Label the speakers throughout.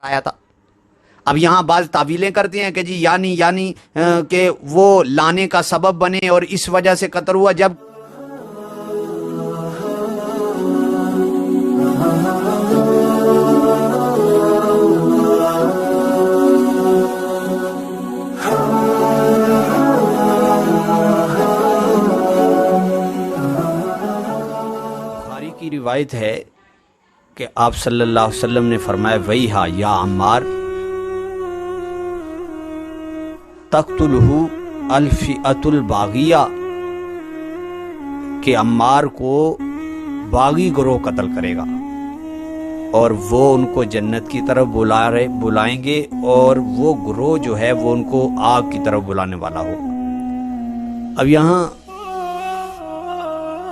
Speaker 1: آیا تھا۔ اب یہاں بعض تعویلیں کرتے ہیں کہ جی یعنی کہ وہ لانے کا سبب بنے اور اس وجہ سے قتل ہوا، جب بخاری کی روایت ہے کہ آپ صلی اللہ علیہ وسلم نے فرمایا ویہا یا عمار تقتلہ الفئۃ الباغیہ، کہ عمار کو باغی گروہ قتل کرے گا اور وہ ان کو جنت کی طرف بلائیں گے، اور وہ گروہ جو ہے وہ ان کو آگ کی طرف بلانے والا ہو۔ اب یہاں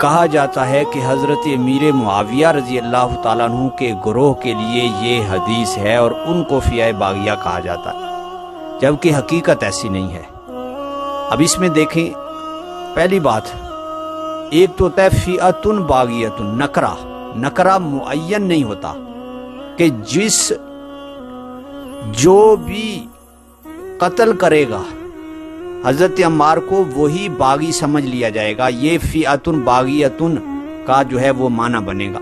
Speaker 1: کہا جاتا ہے کہ حضرت امیر معاویہ رضی اللہ تعالیٰ عنہ کے گروہ کے لیے یہ حدیث ہے اور ان کو فئہ باغیہ کہا جاتا ہے، جبکہ حقیقت ایسی نہیں ہے۔ اب اس میں دیکھیں، پہلی بات، ایک تو ہوتا ہے فئۃ باغیۃ، نکرہ معین نہیں ہوتا کہ جو بھی قتل کرے گا حضرت عمار کو وہی باغی سمجھ لیا جائے گا، یہ فئۃ باغیۃ کا جو ہے وہ معنی بنے گا،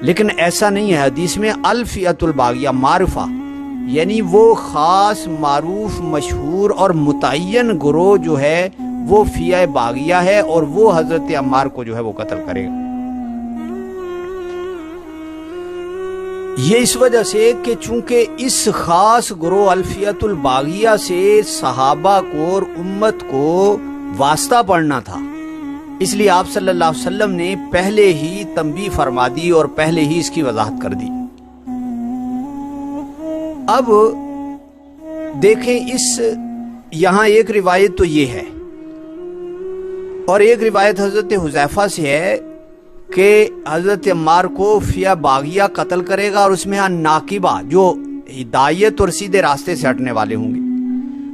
Speaker 1: لیکن ایسا نہیں ہے۔ حدیث میں الفئۃ الباغیہ معرفہ، یعنی وہ خاص معروف مشہور اور متعین گروہ جو ہے وہ فئہ باغیہ ہے، اور وہ حضرت عمار کو جو ہے وہ قتل کرے گا۔ یہ اس وجہ سے کہ چونکہ اس خاص گروہ الفئۃ الباغیہ سے صحابہ کو اور امت کو واسطہ پڑنا تھا، اس لیے آپ صلی اللہ علیہ وسلم نے پہلے ہی تنبیہ فرما دی اور پہلے ہی اس کی وضاحت کر دی۔ اب دیکھیں، یہاں ایک روایت تو یہ ہے، اور ایک روایت حضرت حذیفہ سے ہے کہ حضرت عمار کو فئہ باغیہ قتل کرے گا، اور اس میں ناقبہ جو ہدایت اور سیدھے راستے سے ہٹنے والے ہوں گے۔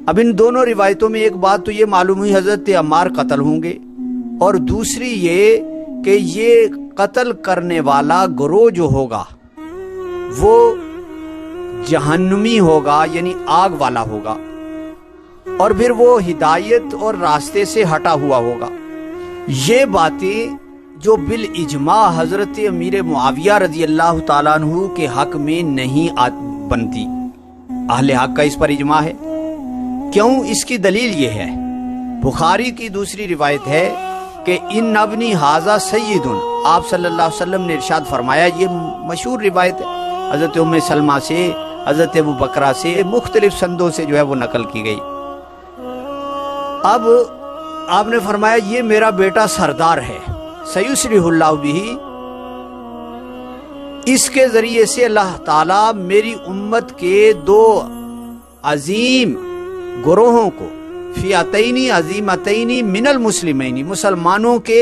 Speaker 1: اب ان دونوں روایتوں میں ایک بات تو یہ معلوم ہوئی، حضرت عمار قتل ہوں گے، اور دوسری یہ کہ یہ قتل کرنے والا گروہ جو ہوگا وہ جہنمی ہوگا، یعنی آگ والا ہوگا، اور پھر وہ ہدایت اور راستے سے ہٹا ہوا ہوگا۔ یہ باتیں جو بالاجماع حضرت امیر معاویہ رضی اللہ تعالیٰ عنہ کے حق میں نہیں بنتی، اہل حق کا اس پر اجماع ہے۔ کیوں؟ اس کی دلیل یہ ہے، بخاری کی دوسری روایت ہے کہ ان ابنی ھذا سید، آپ صلی اللہ علیہ وسلم نے ارشاد فرمایا، یہ مشہور روایت ہے، حضرت ام سلمہ سے، حضرت ابو بکرہ سے، مختلف سندوں سے جو ہے وہ نقل کی گئی۔ اب آپ نے فرمایا یہ میرا بیٹا سردار ہے، سیصلح اللہ بہ، اس کے ذریعے سے اللہ تعالیٰ میری امت کے دو عظیم گروہوں کو، فئتین عظیمتین من المسلمین، مسلمانوں کے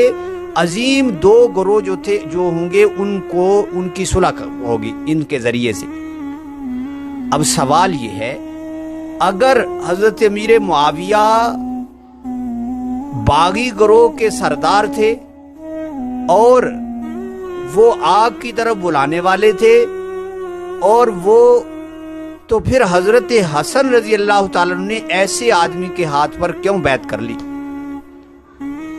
Speaker 1: عظیم دو گروہ جو ہوں گے ان کو، ان کی صلح ہوگی ان کے ذریعے سے۔ اب سوال یہ ہے، اگر حضرت امیر معاویہ باغی گروہ کے سردار تھے اور وہ آگ کی طرف بلانے والے تھے، اور وہ تو پھر حضرت حسن رضی اللہ تعالیٰ عنہ نے ایسے آدمی کے ہاتھ پر کیوں بیعت کر لی،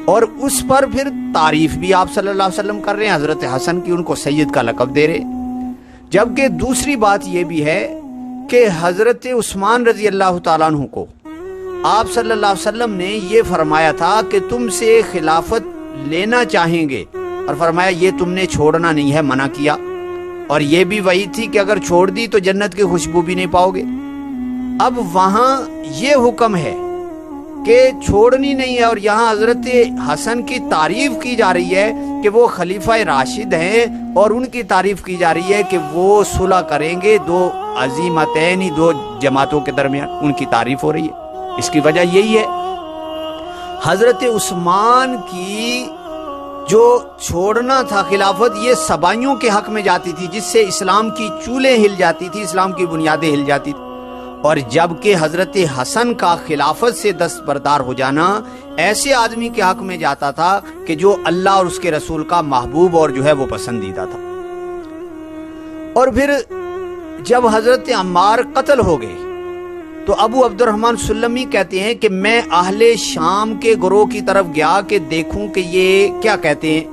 Speaker 1: اور اس پر پھر تعریف بھی آپ صلی اللہ علیہ وسلم کر رہے ہیں حضرت حسن کی، ان کو سید کا لقب دے رہے۔ جبکہ دوسری بات یہ بھی ہے کہ حضرت عثمان رضی اللہ تعالیٰ عنہ کو آپ صلی اللہ علیہ وسلم نے یہ فرمایا تھا کہ تم سے خلافت لینا چاہیں گے، اور فرمایا یہ تم نے چھوڑنا نہیں ہے، منع کیا، اور یہ بھی وہی تھی کہ اگر چھوڑ دی تو جنت کی خوشبو بھی نہیں پاؤ گے۔ اب وہاں یہ حکم ہے کہ چھوڑنی نہیں ہے، اور یہاں حضرت حسن کی تعریف کی جا رہی ہے کہ وہ خلیفہ راشد ہیں، اور ان کی تعریف کی جا رہی ہے کہ وہ صلح کریں گے دو عظیمتین، دو جماعتوں کے درمیان، ان کی تعریف ہو رہی ہے۔ اس کی وجہ یہی ہے، حضرت عثمان کی جو چھوڑنا تھا خلافت، یہ سبائیوں کے حق میں جاتی تھی، جس سے اسلام کی چولیں ہل جاتی تھی، اسلام کی بنیادیں ہل جاتی تھی، اور جبکہ حضرت حسن کا خلافت سے دستبردار ہو جانا ایسے آدمی کے حق میں جاتا تھا کہ جو اللہ اور اس کے رسول کا محبوب اور جو ہے وہ پسندیدہ تھا۔ اور پھر جب حضرت عمار قتل ہو گئے تو ابو عبد الرحمن سلمی کہتے ہیں کہ میں اہل شام کے گروہ کی طرف گیا کہ دیکھوں کہ یہ کیا کہتے ہیں.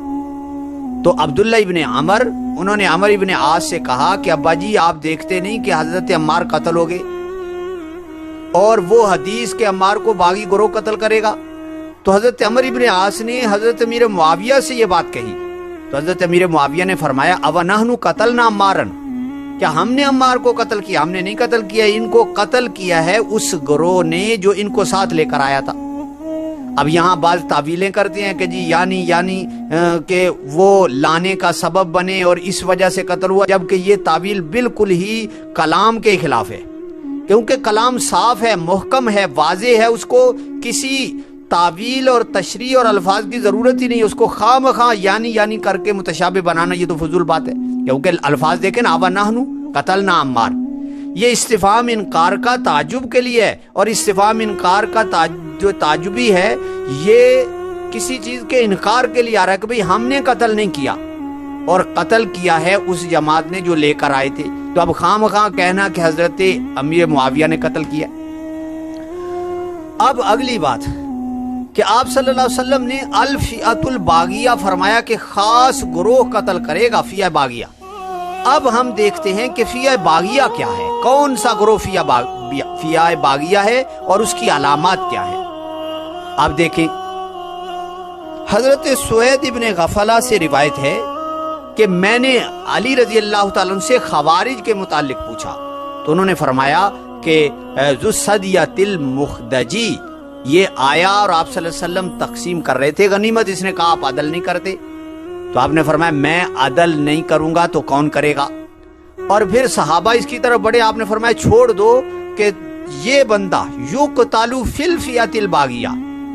Speaker 1: تو عبداللہ ابن عمر، انہوں نے عمر ابن عاص سے کہا کہ ابا جی آپ دیکھتے نہیں کہ حضرت عمار قتل ہو گئے اور وہ حدیث کے عمار کو باغی گروہ قتل کرے گا. تو حضرت عمر ابن عاص نے حضرت امیر معاویہ سے یہ بات کہی. تو حضرت امیر معاویہ نے فرمایا اَوَنَحْنُ قَتَلْنَا عَمَّارًا، کیا ہم نے عمار کو قتل کیا؟ ہم نے نہیں قتل کیا، ان کو قتل کیا ہے اس گروہ نے جو ان کو ساتھ لے کر آیا تھا. اب یہاں بعض تعویلیں کرتے ہیں کہ جی یعنی کہ وہ لانے کا سبب بنے اور اس وجہ سے قتل ہوا، جبکہ یہ تعویل بالکل ہی کلام کے خلاف ہے، کیونکہ کلام صاف ہے، محکم ہے، واضح ہے، اس کو کسی تعویل اور تشریح اور الفاظ کی ضرورت ہی نہیں. اس کو خواہ مخواہ یعنی کر کے متشابہ بنانا یہ تو فضول بات ہے، کیونکہ الفاظ دیکھیں نا، اَوَنَحْنُ قَتَلْنَا عَمَّارًا، یہ استفہام انکار کا تعجب کے لیے ہے. اور استفہام انکار کا جو تعجبی ہے یہ کسی چیز کے انکار کے لیے آ رہا ہے کہ بھئی ہم نے قتل نہیں کیا، اور قتل کیا ہے اس جماعت نے جو لے کر آئے تھے. تو اب خواہ مخواہ کہنا کہ حضرت امیر معاویہ نے قتل کیا. اب اگلی بات کہ آپ صلی اللہ علیہ وسلم نے الفئۃ الباغیہ فرمایا کہ خاص گروہ قتل کرے گا، فئہ باغیہ. اب ہم دیکھتے ہیں کہ فئہ باغیہ کیا ہے، کون سا گروہ فئہ باغیہ ہے اور اس کی علامات کیا ہے. آپ دیکھیں حضرت سوید ابن غفلہ سے روایت ہے کہ میں نے علی رضی اللہ تعالیٰ عنہ سے خوارج کے متعلق پوچھا تو انہوں نے فرمایا کہ ذو الصدیۃ المخدجی یہ آیا اور آپ صلی اللہ علیہ وسلم تقسیم کر رہے تھے غنیمت. اس نے کہا آپ عدل نہیں کرتے، تو آپ نے فرمایا میں عدل نہیں کروں گا تو کون کرے گا. اور پھر صحابہ اس کی طرف بڑے، آپ نے فرمایا چھوڑ دو کہ یہ بندہ یقتل فی الفئۃ الباغیہ،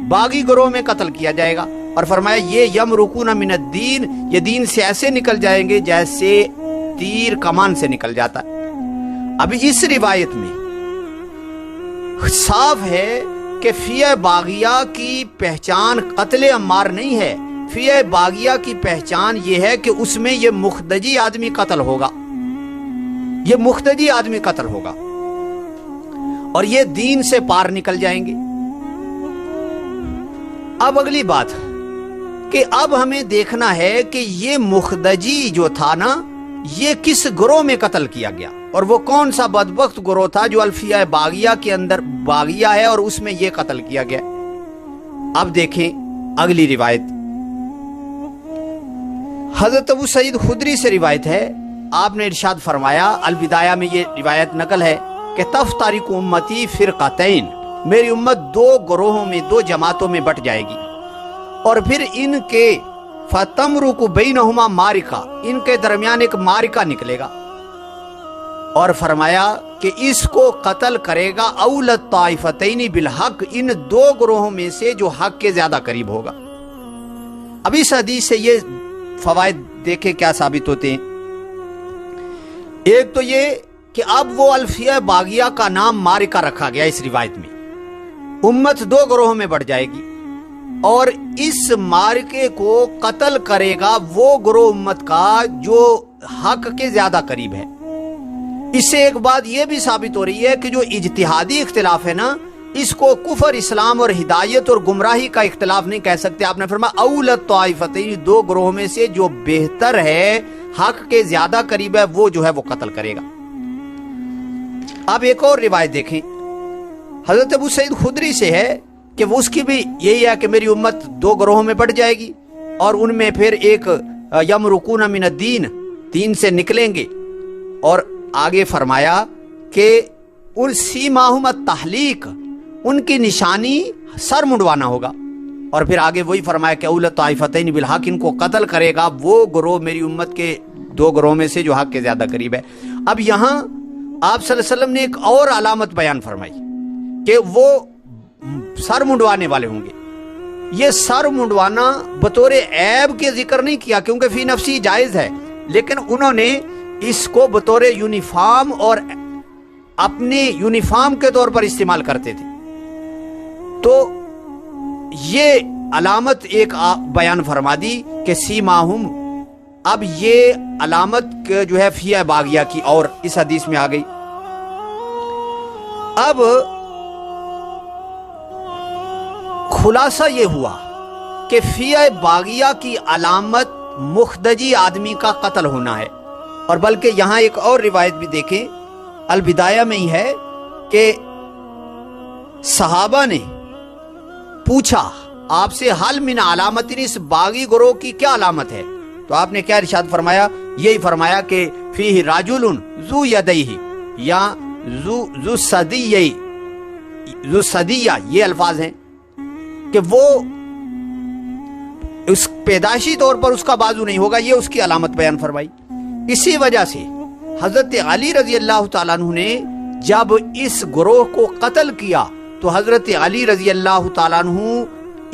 Speaker 1: باغی گروہ میں قتل کیا جائے گا. اور فرمایا یہ یمرقون من الدین، یہ دین سے ایسے نکل جائیں گے جیسے تیر کمان سے نکل جاتا ہے. اب اس روایت میں صاف ہے کہ فئہ باغیہ کی پہچان قتل عمار نہیں ہے. فئہ باغیہ کی پہچان یہ ہے کہ اس میں یہ مخدجی آدمی قتل ہوگا، یہ مخدجی آدمی قتل ہوگا اور یہ دین سے پار نکل جائیں گے. اب اگلی بات کہ اب ہمیں دیکھنا ہے کہ یہ مخدجی جو تھا نا یہ کس گروہ میں قتل کیا گیا اور وہ کون سا بدبخت گروہ تھا جو الفئہ باغیہ کے اندر باغیہ ہے اور اس میں یہ قتل کیا گیا. اب دیکھیں اگلی روایت حضرت ابو سعید خدری سے روایت ہے. آپ نے ارشاد فرمایا، البدایہ میں یہ روایت نقل ہے کہ تفترق امتی فرقتین، میری امت دو گروہوں میں، دو جماعتوں میں بٹ جائے گی اور پھر ان کے فتمرق بینہما معرکہ، ان کے درمیان ایک معرکہ نکلے گا. اور فرمایا کہ اس کو قتل کرے گا اول الطائفتین بالحق، ان دو گروہوں میں سے جو حق کے زیادہ قریب ہوگا. اب اس حدیث سے یہ فوائد دیکھیں کیا ثابت ہوتے ہیں. ایک تو یہ کہ اب وہ الفئہ باغیہ کا نام معرکہ رکھا گیا اس روایت میں، امت دو گروہوں میں بٹ جائے گی اور اس معرکے کو قتل کرے گا وہ گروہ امت کا جو حق کے زیادہ قریب ہے. اس سے ایک بات یہ بھی ثابت ہو رہی ہے کہ جو اجتہادی اختلاف ہے نا، اس کو کفر، اسلام اور ہدایت اور گمراہی کا اختلاف نہیں کہہ سکتے. آپ نے فرمایا اول الطائفتین، دو گروہوں میں سے جو بہتر ہے، حق کے زیادہ قریب ہے، وہ جو ہے وہ قتل کرے گا. اب ایک اور روایت دیکھیں حضرت ابو سعید خدری سے ہے کہ وہ اس کی بھی یہی ہے کہ میری امت دو گروہوں میں بٹ جائے گی اور ان میں پھر ایک یمرقون من الدین، دین سے نکلیں گے. اور آگے فرمایا کہ ان سیماہم التحلیق، ان کی نشانی سر منڈوانا ہوگا. اور پھر آگے وہی فرمایا کہ اول الطائفتین بالحق، ان کو قتل کرے گا وہ گروہ میری امت کے دو گروہوں میں سے جو حق کے زیادہ قریب ہے. اب یہاں آپ صلی اللہ علیہ وسلم نے ایک اور علامت بیان فرمائی کہ وہ سر منڈوانے والے ہوں گے. یہ سر منڈوانا بطور عیب کے ذکر نہیں کیا کیونکہ فی نفسی جائز ہے، لیکن انہوں نے اس کو بطور یونیفارم اور اپنی یونیفارم کے طور پر استعمال کرتے تھے. تو یہ علامت ایک بیان فرما دی کہ سیماہم اب یہ علامت جو ہے فیہ باغیہ کی اور اس حدیث میں آ گئی۔ اب خلاصہ یہ ہوا کہ فیہ باغیہ کی علامت مخدجی آدمی کا قتل ہونا ہے، اور بلکہ یہاں ایک اور روایت بھی دیکھیں، البدایہ میں ہی ہے کہ صحابہ نے پوچھا آپ سے حل من علامت، اس باغی گروہ کی کیا علامت ہے؟ تو آپ نے کیا ارشاد فرمایا؟ یہی فرمایا کہ فیہ رجل ذو یدیہ یا ذو صدیہ، یہ الفاظ ہیں کہ وہ اس پیدائشی طور پر اس کا بازو نہیں ہوگا، یہ اس کی علامت بیان فرمائی۔ اسی وجہ سے حضرت علی رضی اللہ تعالیٰ عنہ نے جب اس گروہ کو قتل کیا تو حضرت علی رضی اللہ تعالیٰ عنہ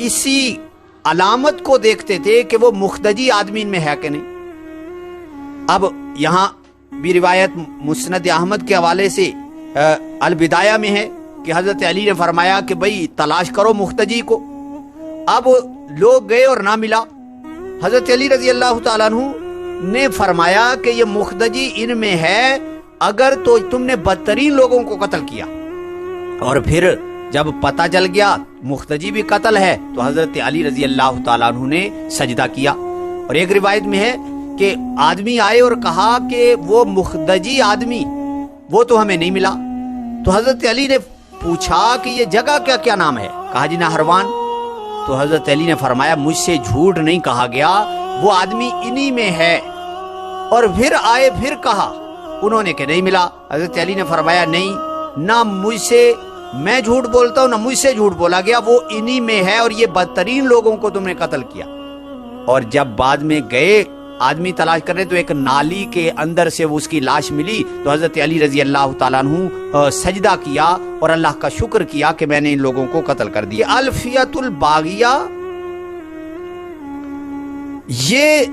Speaker 1: اسی علامت کو دیکھتے تھے کہ وہ مخدجی آدمی میں ہے کہ نہیں۔ اب یہاں بھی روایت مسند احمد کے حوالے سے البدایہ میں ہے کہ حضرت علی نے فرمایا کہ بھئی تلاش کرو مخدجی کو۔ اب لوگ گئے اور نہ ملا۔ حضرت علی رضی اللہ تعالیٰ عنہ نے فرمایا کہ یہ مخدجی ان میں ہے، اگر تو تم نے بدترین لوگوں کو قتل کیا۔ اور پھر جب پتہ چل گیا مخدجی بھی قتل ہے تو حضرت علی رضی اللہ تعالیٰ عنہ نے سجدہ کیا۔ اور ایک روایت میں ہے کہ آدمی آئے اور کہا کہ وہ مخدجی آدمی وہ تو ہمیں نہیں ملا۔ تو حضرت علی نے پوچھا کہ یہ جگہ کا کیا نام ہے؟ کہا جی نہروان۔ تو حضرت علی نے فرمایا مجھ سے جھوٹ نہیں کہا گیا، وہ آدمی انہی میں ہے۔ اور پھر آئے، پھر کہا، انہوں نے کہ نہیں ملا۔ حضرت علی نے فرمایا نہیں، نہ مجھ سے میں جھوٹ بولتا ہوں نہ مجھ سے جھوٹ بولا گیا، وہ انہی میں ہے اور یہ بدترین لوگوں کو تم نے قتل کیا۔ اور جب بعد میں گئے آدمی تلاش کرنے تو ایک نالی کے اندر سے وہ اس کی لاش ملی، تو حضرت علی رضی اللہ تعالیٰ عنہ سجدہ کیا اور اللہ کا شکر کیا کہ میں نے ان لوگوں کو قتل کر دیا۔ الفیۃ الباغیہ، یہ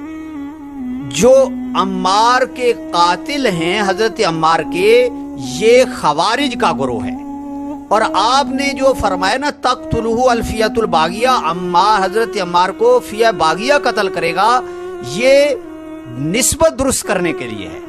Speaker 1: جو عمار کے قاتل ہیں، حضرت عمار کے، یہ خوارج کا گروہ ہے۔ اور آپ نے جو فرمایا نا تقتلہ الفیۃ الباغیہ، عمار، حضرت عمار کو فیہ باغیہ قتل کرے گا، یہ نسبت درست کرنے کے لیے ہے۔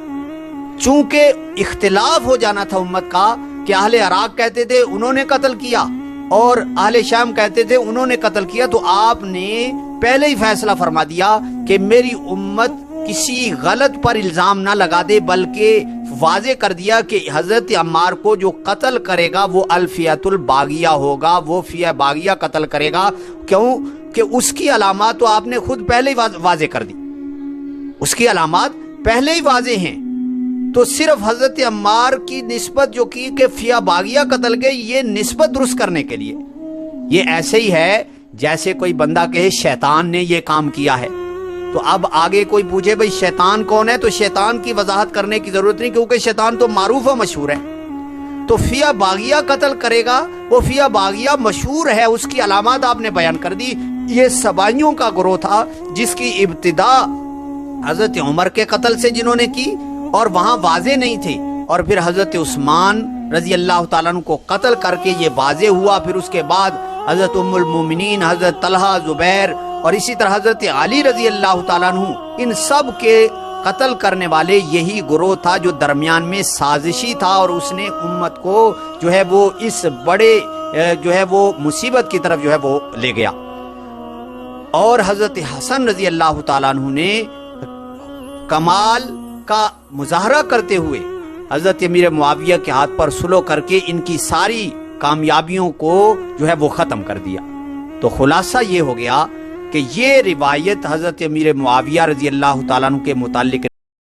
Speaker 1: چونکہ اختلاف ہو جانا تھا امت کا کہ اہل عراق کہتے تھے انہوں نے قتل کیا اور اہل شام کہتے تھے انہوں نے قتل کیا، تو آپ نے پہلے ہی فیصلہ فرما دیا کہ میری امت کسی غلط پر الزام نہ لگا دے، بلکہ واضح کر دیا کہ حضرت عمار کو جو قتل کرے گا وہ الفیۃ الباغیہ ہوگا، وہ فیہ باغیہ قتل کرے گا۔ کیوں کہ اس کی علامات تو آپ نے خود پہلے ہی واضح کر دی، اس کی علامات پہلے ہی واضح ہیں۔ تو صرف حضرت عمار کی نسبت جو کی کہ فیہ باغیہ قتل گئے، یہ نسبت درست کرنے کے لیے۔ یہ ایسے ہی ہے جیسے کوئی بندہ کہے شیطان نے یہ کام کیا ہے، تو اب آگے کوئی پوچھے بھئی شیطان کون ہے، تو شیطان کی وضاحت کرنے کی ضرورت نہیں، کیونکہ شیطان تو معروف و مشہور ہے۔ تو فیہ باغیہ قتل کرے گا، وہ فیہ باغیہ مشہور ہے، اس کی علامات آپ نے بیان کر دی۔ یہ سبائیوں کا گروہ تھا جس کی ابتدا حضرت عمر کے قتل سے جنہوں نے کی، اور وہاں واضح نہیں تھے، اور پھر حضرت عثمان رضی اللہ تعالیٰ عنہ کو قتل کر کے یہ واضح ہوا۔ پھر اس کے بعد حضرت ام المومنین، حضرت طلحہ، زبیر، اور اسی طرح حضرت علی رضی اللہ تعالیٰ عنہ، ان سب کے قتل کرنے والے یہی گروہ تھا جو درمیان میں سازشی تھا، اور اس نے امت کو جو ہے وہ اس بڑے جو ہے وہ مصیبت کی طرف جو ہے وہ لے گیا۔ اور حضرت حسن رضی اللہ تعالیٰ عنہ نے کمال کا مظاہرہ کرتے ہوئے حضرت امیر معاویہ کے ہاتھ پر سلو کر کے ان کی ساری کامیابیوں کو جو ہے وہ ختم کر دیا۔ تو خلاصہ یہ ہو گیا کہ یہ روایت حضرت امیر معاویہ رضی اللہ تعالیٰ عنہ کے متعلق